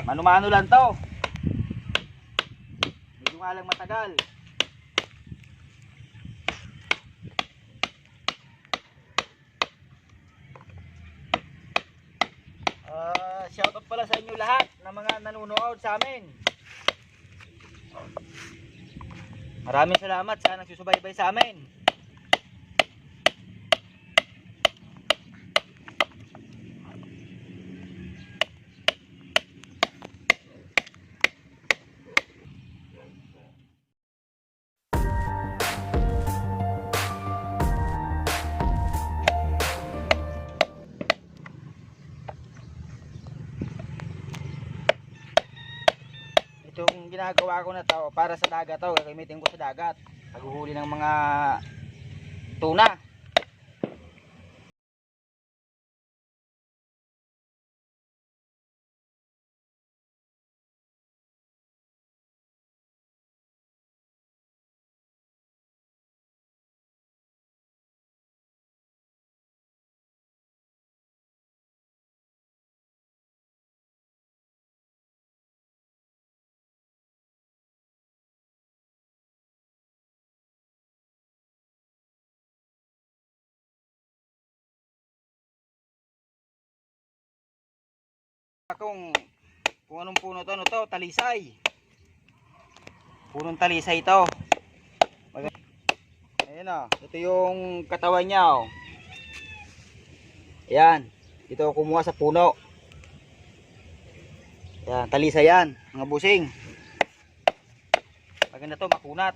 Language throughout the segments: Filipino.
Mano-mano lang to. Medyo nga lang matagal. Shoutout pala sa inyo lahat na mga nanonood sa amin. Maraming salamat sa nagsusubaybay sa amin. Itong ginagawa ko na to para sa dagat to, gagamitin ko sa dagat. Paghuhuli ng mga tuna. Kung anong puno to, ano to, talisay. Punong talisay ito. Ayan o, ito yung katawan niya o. Ayan, ito kumuha sa puno. Ayan, talisay yan, mga busing. Maganda to, makunat.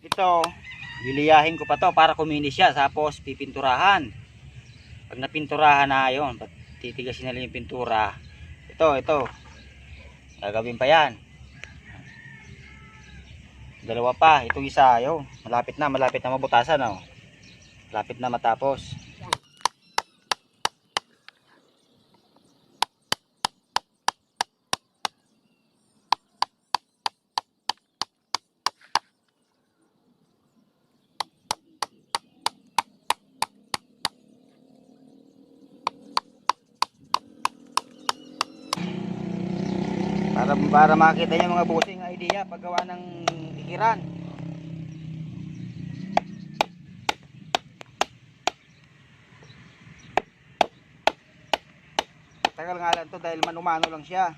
Ito, liliyahin ko pa to para kuminis siya, tapos pipinturahan. Pag napinturahan na yun, titigasin na lang yung pintura. Ito gagawin pa yan. Dalawa pa, itong isa yun, malapit na mabutasan oh. Malapit na matapos. Para makita niyo mga busing idea paggawa ng ikiran. Tagal nga lang to dahil manumano lang siya.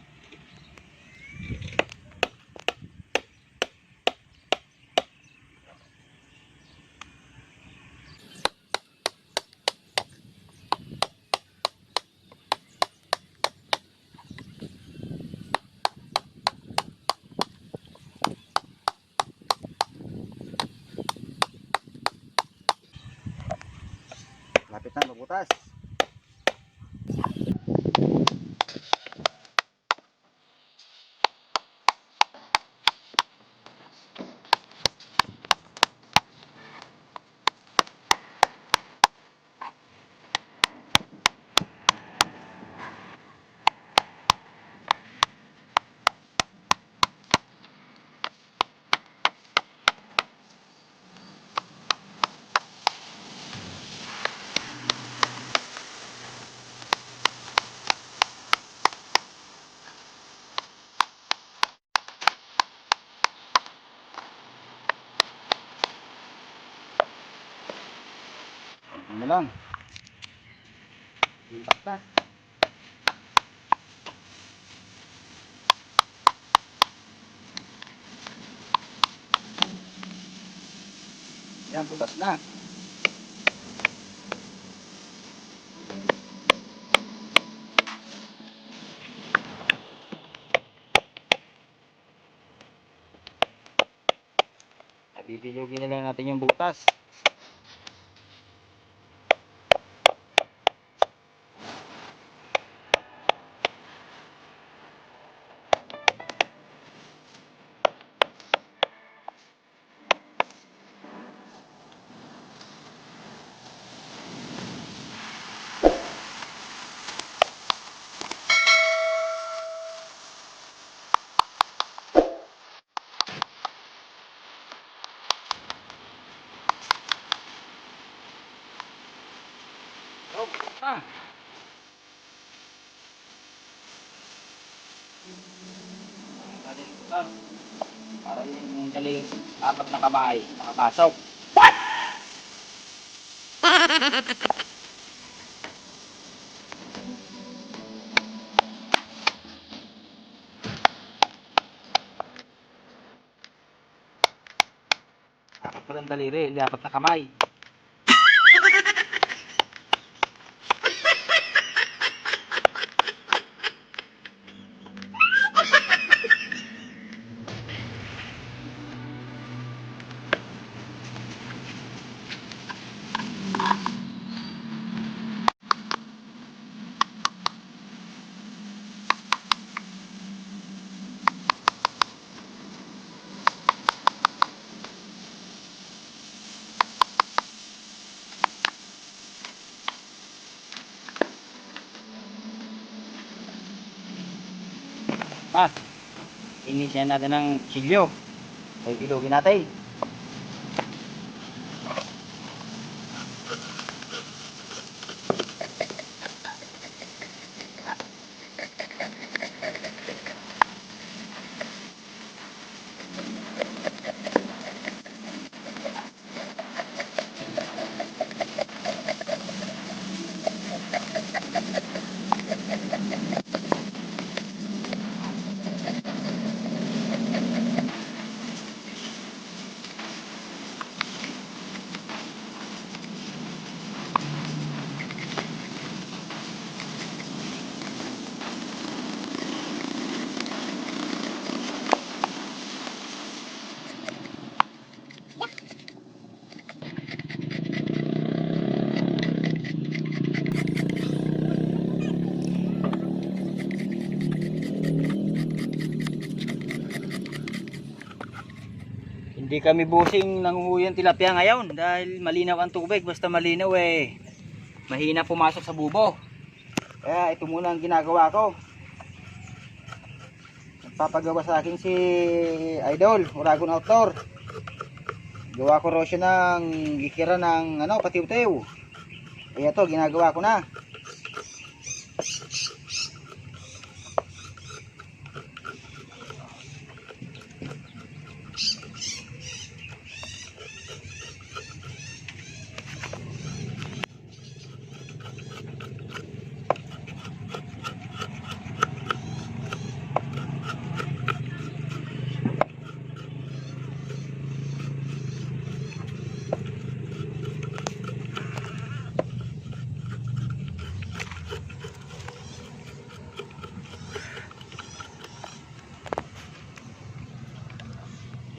Lapit na mabutas. Ano lang. Basta. Yan, butas na. Bibiyogin na lang natin yung butas. Oh, ah. Para yung daling apat na kamay nakapasok. Apat pa ng daliri, apat na kamay. Ah, inisyan natin ng silyo. Ay, ilugin natin. Hindi kami busing nanguhuli ng tilapia ngayon dahil malinaw ang tubig. Basta malinaw mahina pumasok sa bubo. Kaya ito muna ang ginagawa ko. Nagpapagawa sa akin si Idol, Uragon Outdoor. Gawa ko raw siya ng gikira ng patiw-tiw. Kaya ito ginagawa ko na.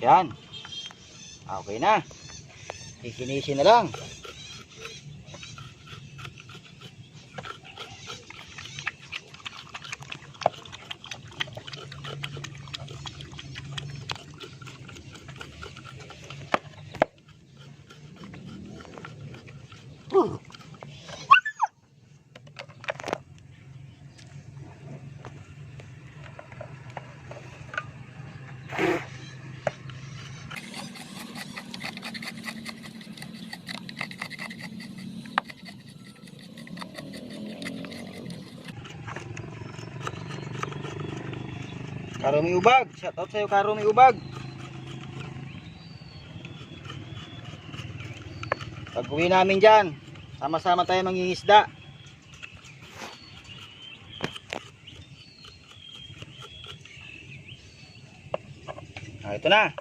Yan. Okay na. Ikinisin na lang. Karumi Ubag, shout out sa'yo Karumi Ubag. Pag uwi namin dyan, sama-sama tayo mangingisda. Ito na.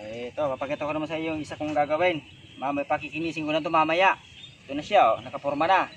Ito, papakita ko naman sa iyo yung isa kong gagawin. Pakikinisin ko na ito mamaya. Ito na siya, nakaporma na.